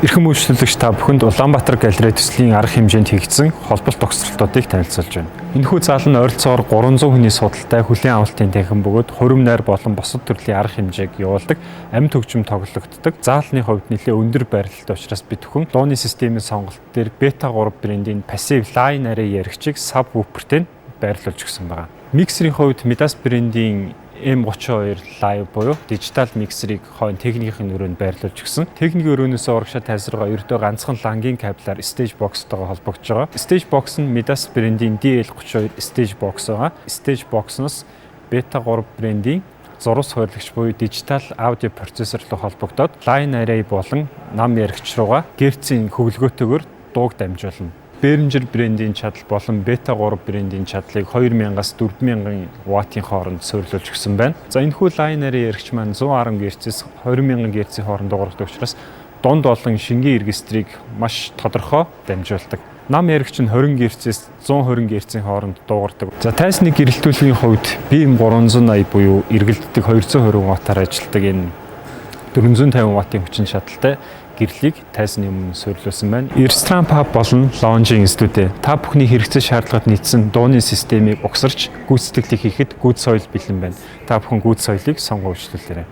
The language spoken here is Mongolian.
Эрхэм үйлчлүүлэгч та бүхэнд Улаанбаатар галерей төслийн арга хэмжээнд хийгдсэн холболт тохиолдлуудыг танилцуулж байна. Энэхүү зал нь ойролцоогоор 300 хүний судалтай хүлээн авалтын танхим бөгөөд хурим найр болон бусад төрлийн арга хэмжээг явуулдаг, амьд хөгжим тоглогддог. Заалны хувьд нэлээд өндөр байрлалтай учраас бид бүхэн дууны системийн сонголт дээр Beta 3 брендийн Passive Line array яригчийг subwoofer-тэй байрлуулж өгсөн байна. Миксерийн хувьд Midas брендийн M32 Live буюу дижитал миксерийг хойно техникийн өрөөнд байрлуулж өгсөн. Техникийн өрөөнөөс урагшаа тайлсаргаа ердөө ганцхан лангийн кабелаар Stage Box-тойгоо холбогдож байгаа. Stage Box нь Midas брендийн DL32 Stage Box байгаа. Stage Box-ноос Beta 3 брендийн зурус хуваарлagч буюу дижитал аудио процессор руу холбогдоод Line array болон нам яригч руугаа герцийн хөглөгөөтэйгээр дууг дамжуулна. Behringer брендийн чадал болон Beta 3 брендийн чадлыг 2000-аас 4000 ваттын хооронд суйрлуулж өгсөн байна. За энэхүү Line array яригч маань 110 Гц-с 20000 Гц-ийн хооронд дуурайдаг учраас дунд болон шингийн регистрийг маш тодорхой дамжуулдаг. Нам яригч нь 20 Гц-с 120 Гц-ийн хооронд дуугардаг. За тайсны гэрэлтүүлгийн хувьд BM380 буюу эргэлддэг 220 ваттаар ажилладаг энэ 450 ваттын хүчин чадалтай гэрлийг тайсны өмнө суйрлуулсан байна. Earstrum Pub болон Lounge-ийн студид та бүхний хэрэгцээ шаардлагад нийцсэн дууны системийг угсарч гүйцэтгэлийг хийхэд гүйц соёл бэлэн байна. Та бүхэн гүйц соёлыг сонгон үйлчлүүлээрэй.